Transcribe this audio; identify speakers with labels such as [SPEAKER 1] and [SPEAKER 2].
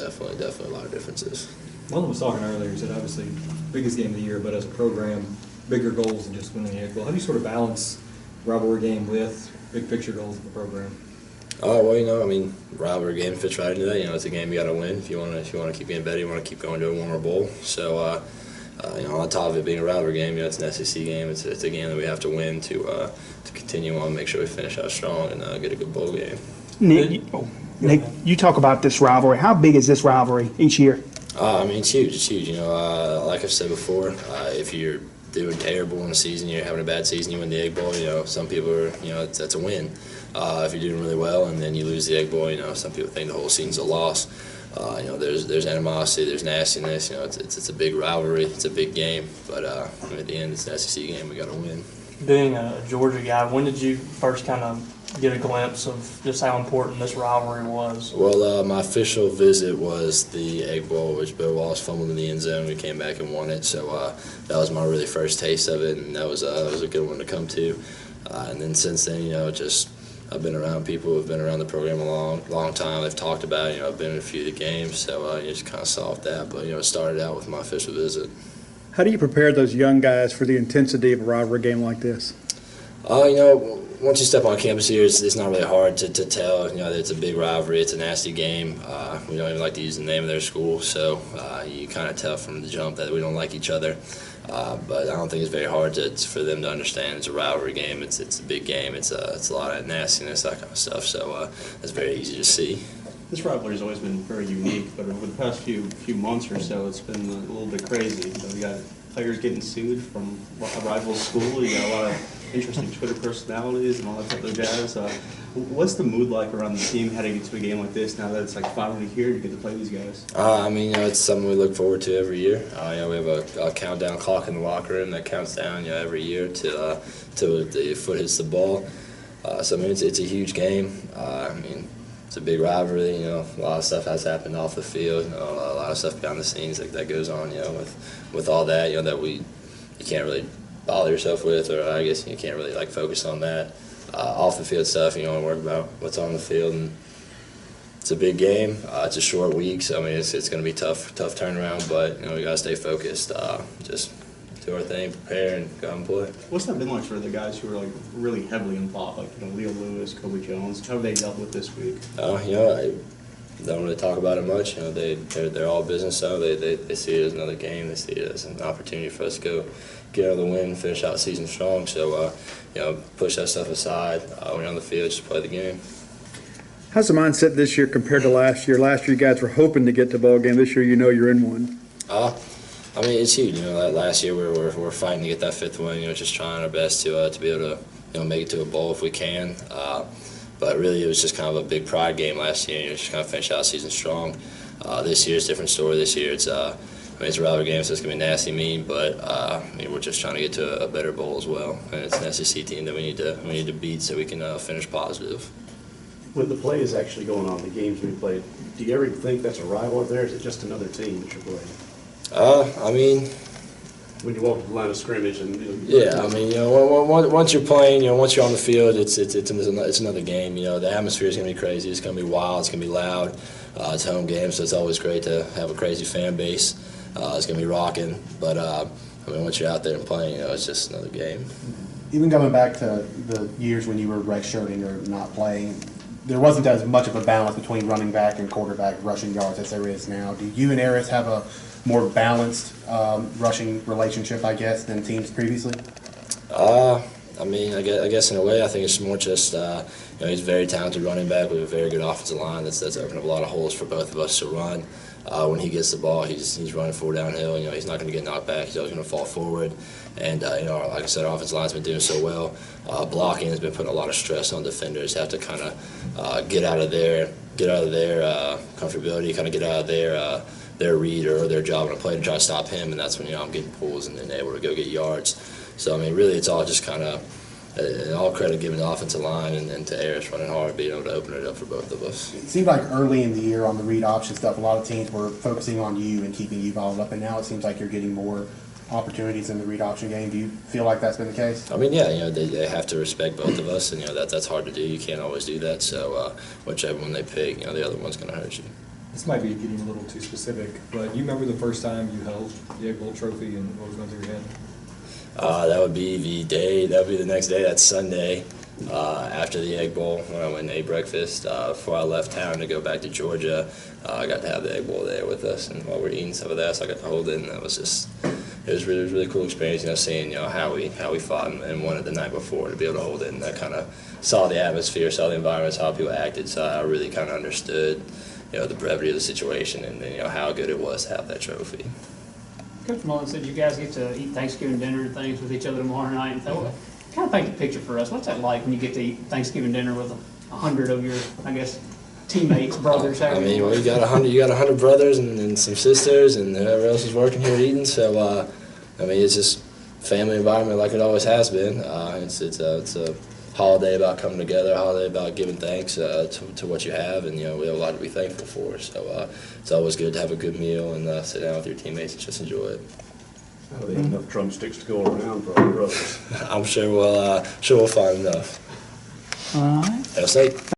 [SPEAKER 1] definitely a lot of differences.
[SPEAKER 2] London was talking earlier, he said obviously biggest game of the year, but as a program, bigger goals than just winning the Egg Bowl. How do you sort of balance rivalry game with big picture goals of the program?
[SPEAKER 1] Oh, well, I mean, rivalry game fits right into that. It's a game you got to win if you want to keep getting better. You want to keep going to a warmer bowl. So, on top of it being a rivalry game, it's an SEC game. It's a game that we have to win to continue on, make sure we finish out strong and get a good bowl game.
[SPEAKER 3] Nick, you talk about this rivalry. How big is this rivalry each year?
[SPEAKER 1] I mean, it's huge. It's huge. Like I've said before, if you're doing terrible in the season, you're having a bad season, you win the Egg Bowl, some people are, that's a win. If you're doing really well and then you lose the Egg Bowl, some people think the whole season's a loss. There's animosity, there's nastiness. It's a big rivalry, it's a big game, but at the end, it's an SEC game. We got to win.
[SPEAKER 4] Being a Georgia guy, when did you first kind of get a glimpse of just how important this rivalry was?
[SPEAKER 1] Well, my official visit was the Egg Bowl, which Bill Wallace fumbled in the end zone. We came back and won it, so that was my really first taste of it, and that was a good one to come to. And then since then, I've been around people who have been around the program a long time. They've talked about it. I've been in a few of the games, so just kind of solved that. But it started out with my official visit.
[SPEAKER 5] How do you prepare those young guys for the intensity of a rivalry game like this?
[SPEAKER 1] Once you step on campus here, it's not really hard to tell. It's a big rivalry. It's a nasty game. We don't even like to use the name of their school, so you kind of tell from the jump that we don't like each other. But I don't think it's very hard for them to understand. It's a rivalry game. It's a big game. It's a lot of nastiness, that kind of stuff. So it's very easy to see.
[SPEAKER 6] This rivalry has always been very unique, but over the past few months or so, it's been a little bit crazy. We got players getting sued from a rival school. You got a lot of interesting Twitter personalities and all that type of jazz. What's the mood like around the team heading into a game like this now that it's like finally here and you get to play these guys?
[SPEAKER 1] It's something we look forward to every year. We have a countdown clock in the locker room that counts down every year till the foot hits the ball. So it's a huge game. It's a big rivalry. A lot of stuff has happened off the field. A lot of stuff behind the scenes that goes on. With all that, that you can't really bother yourself with, or I guess you can't really focus on that. Off the field stuff, you want to worry about what's on the field, and it's a big game. It's a short week, so it's going to be tough turnaround, but we got to stay focused. Just do our thing, prepare, and go out and play.
[SPEAKER 6] What's that been like for the guys who are really heavily involved, Leo Lewis, Kobe Jones? How have they dealt with this week?
[SPEAKER 1] I don't really talk about it much. They're all business, so they see it as another game. They see it as an opportunity for us to go get another win, finish out the season strong. So push that stuff aside. When you're on the field, just play the game.
[SPEAKER 5] How's the mindset this year compared to last year? Last year you guys were hoping to get to a bowl game. This year you're in one.
[SPEAKER 1] It's huge. Last year we're fighting to get that fifth win. Just trying our best to be able to make it to a bowl if we can. But really, it was just kind of a big pride game last year. Just kind of finish out the season strong. This year it's a different story. This year it's a rivalry game, so it's gonna be nasty, mean. But we're just trying to get to a better bowl as well. And it's an SEC team that we need to beat so we can finish positive.
[SPEAKER 7] When the play is actually going on, the games we played, do you ever think that's a rival up there? Or is it just another team that you're playing? When you walk to the line of scrimmage and
[SPEAKER 1] once you're playing, once you're on the field, it's another game. The atmosphere is gonna be crazy. It's gonna be wild. It's gonna be loud. It's home game, so it's always great to have a crazy fan base. It's gonna be rocking. But once you're out there and playing, it's just another game.
[SPEAKER 8] Even going back to the years when you were redshirting or not playing, there wasn't as much of a balance between running back and quarterback rushing yards as there is now. Do you and Eris have a more balanced rushing relationship, I guess, than teams previously?
[SPEAKER 1] I guess in a way, I think it's more just he's a very talented running back with a very good offensive line. That's opened up a lot of holes for both of us to run. When he gets the ball, he's running forward downhill. He's not going to get knocked back. He's always going to fall forward. And like I said, our offensive line's been doing so well. Blocking has been putting a lot of stress on defenders. Have to kind of get out of their comfortability, kind of get out of their read or their job on a play to try to stop him. And that's when I'm getting pulls and able to go get yards. So really, it's all just kind of all credit given to the offensive line and to Eris running hard, being able to open it up for both of us.
[SPEAKER 8] It seemed like early in the year on the read option stuff, a lot of teams were focusing on you and keeping you balled up, and now it seems like you're getting more opportunities in the read option game. Do you feel like that's been the case?
[SPEAKER 1] They have to respect both of us, and that's hard to do. You can't always do that. So whichever one they pick, the other one's going to hurt you.
[SPEAKER 2] This might be getting a little too specific, but you remember the first time you held the Egg Bowl trophy and what was going through your head?
[SPEAKER 1] That would be the next day, that's Sunday, after the Egg Bowl, when I went and ate breakfast, before I left town to go back to Georgia. I got to have the Egg Bowl there with us, and while we're eating some of that, so I got to hold it, and it was really cool experience, seeing, how we fought and won it the night before, to be able to hold it, and that kind of saw the atmosphere, saw the environment, saw how people acted, so I really kind of understood, the brevity of the situation, and how good it was to have that trophy.
[SPEAKER 9] Coach Mullen said you guys get to eat Thanksgiving dinner and things with each other tomorrow night. And kind of paint the picture for us. What's that like when you get to eat Thanksgiving dinner with 100 of your, I guess, teammates, brothers?
[SPEAKER 1] I mean, well, you got 100 brothers and some sisters and whoever else is working here eating. So, I mean, it's just family environment like it always has been. It's a holiday about coming together, a holiday about giving thanks to what you have, and we have a lot to be thankful for. So it's always good to have a good meal and sit down with your teammates and just enjoy it.
[SPEAKER 7] Oh, they have enough drumsticks to go around for all the brothers.
[SPEAKER 1] I'm sure we'll find enough.
[SPEAKER 3] All right.
[SPEAKER 1] Have a safe.